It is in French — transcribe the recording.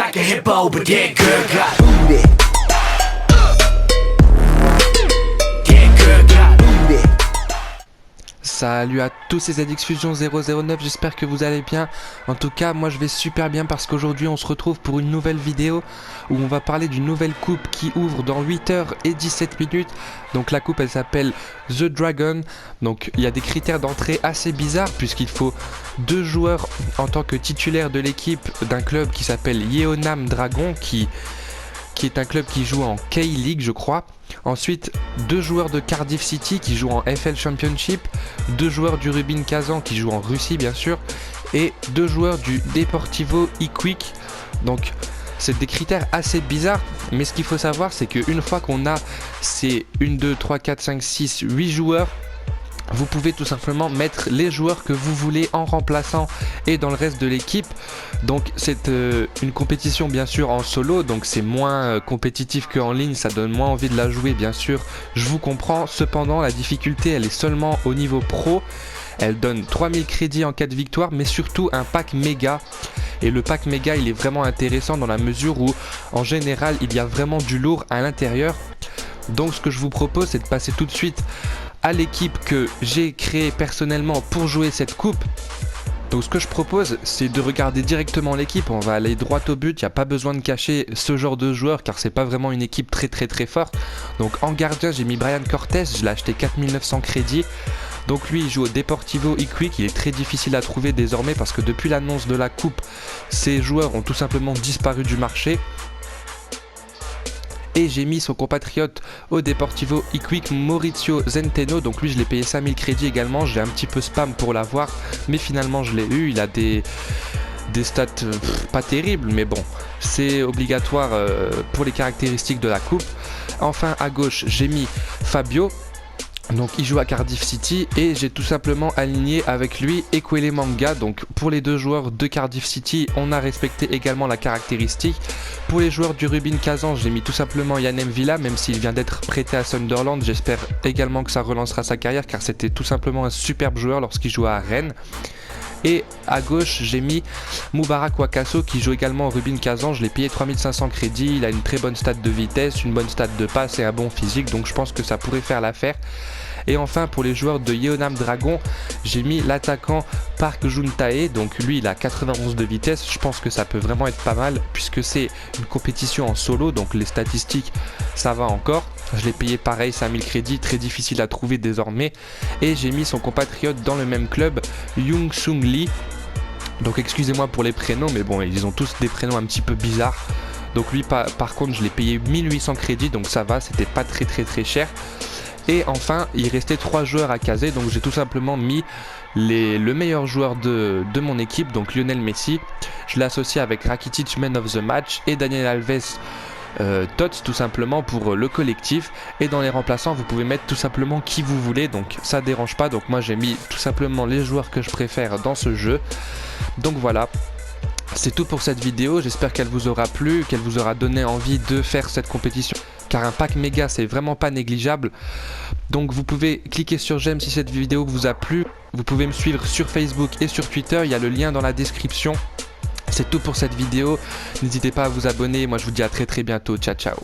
like a hippo, but that girl got booty. That girl got booty. Salut à tous, c'est ZXfusion 009, j'espère que vous allez bien. En tout cas, moi je vais super bien parce qu'aujourd'hui on se retrouve pour une nouvelle vidéo où on va parler d'une nouvelle coupe qui ouvre dans 8h17. Donc la coupe elle s'appelle The Dragon. Donc il y a des critères d'entrée assez bizarres puisqu'il faut 2 joueurs en tant que titulaire de l'équipe d'un club qui s'appelle Yeonam Dragon qui est un club qui joue en K-League je crois. Ensuite 2 joueurs de Cardiff City qui jouent en FL Championship, 2 joueurs du Rubin Kazan qui jouent en Russie bien sûr, et 2 joueurs du Deportivo Iquique. Donc c'est des critères assez bizarres, mais ce qu'il faut savoir c'est qu'une fois qu'on a ces 1, 2, 3, 4, 5, 6, 8 joueurs, vous pouvez tout simplement mettre les joueurs que vous voulez en remplaçant et dans le reste de l'équipe. Donc c'est une compétition bien sûr en solo, donc c'est moins compétitif qu'en ligne, ça donne moins envie de la jouer bien sûr, je vous comprends. Cependant la difficulté elle est seulement au niveau pro, elle donne 3000 crédits en cas de victoire, mais surtout un pack méga. Et le pack méga il est vraiment intéressant dans la mesure où en général il y a vraiment du lourd à l'intérieur. Donc ce que je vous propose c'est de passer tout de suite à l'équipe que j'ai créée personnellement pour jouer cette coupe. Donc ce que je propose c'est de regarder directement l'équipe, on va aller droit au but, il n'y a pas besoin de cacher ce genre de joueur car c'est pas vraiment une équipe très forte. Donc en gardien j'ai mis Brian Cortés, je l'ai acheté 4900 crédits. Donc lui il joue au Deportivo Iquique, il est très difficile à trouver désormais parce que depuis l'annonce de la coupe, ces joueurs ont tout simplement disparu du marché. Et j'ai mis son compatriote au Deportivo Iquique, Maurizio Zenteno. Donc lui je l'ai payé 5000 crédits également, j'ai un petit peu spam pour l'avoir, mais finalement je l'ai eu. Il a des stats pas terribles, mais bon, c'est obligatoire pour les caractéristiques de la coupe. Enfin à gauche j'ai mis Fabio. Donc il joue à Cardiff City et j'ai tout simplement aligné avec lui Ekwele Manga. Donc pour les 2 joueurs de Cardiff City on a respecté également la caractéristique. Pour les joueurs du Rubin Kazan j'ai mis tout simplement Yanem Villa, même s'il vient d'être prêté à Sunderland. J'espère également que ça relancera sa carrière car c'était tout simplement un superbe joueur lorsqu'il jouait à Rennes. Et à gauche j'ai mis Moubarak Wakaso qui joue également au Rubin Kazan, je l'ai payé 3500 crédits, il a une très bonne stat de vitesse, une bonne stat de passe et un bon physique, donc je pense que ça pourrait faire l'affaire. Et enfin pour les joueurs de Yeonam Dragon, j'ai mis l'attaquant Park Juntae, donc lui il a 91 de vitesse, je pense que ça peut vraiment être pas mal puisque c'est une compétition en solo, donc les statistiques ça va encore. Je l'ai payé pareil 5000 crédits, très difficile à trouver désormais. Et j'ai mis son compatriote dans le même club, Young Sung Lee. Donc excusez-moi pour les prénoms, mais bon ils ont tous des prénoms un petit peu bizarres. Donc lui par contre je l'ai payé 1800 crédits, donc ça va, c'était pas très cher. Et enfin il restait 3 joueurs à caser, donc j'ai tout simplement mis le meilleur joueur de mon équipe, donc Lionel Messi. Je l'ai associé avec Rakitic Man of the Match et Daniel Alves Tots tout simplement pour le collectif. Et dans les remplaçants vous pouvez mettre tout simplement qui vous voulez, donc ça dérange pas. Donc moi j'ai mis tout simplement les joueurs que je préfère dans ce jeu. Donc voilà, c'est tout pour cette vidéo, j'espère qu'elle vous aura plu, qu'elle vous aura donné envie de faire cette compétition car un pack méga c'est vraiment pas négligeable. Donc vous pouvez cliquer sur j'aime si cette vidéo vous a plu, vous pouvez me suivre sur Facebook et sur Twitter, il y a le lien dans la description. C'est tout pour cette vidéo, n'hésitez pas à vous abonner, moi je vous dis à très bientôt, ciao.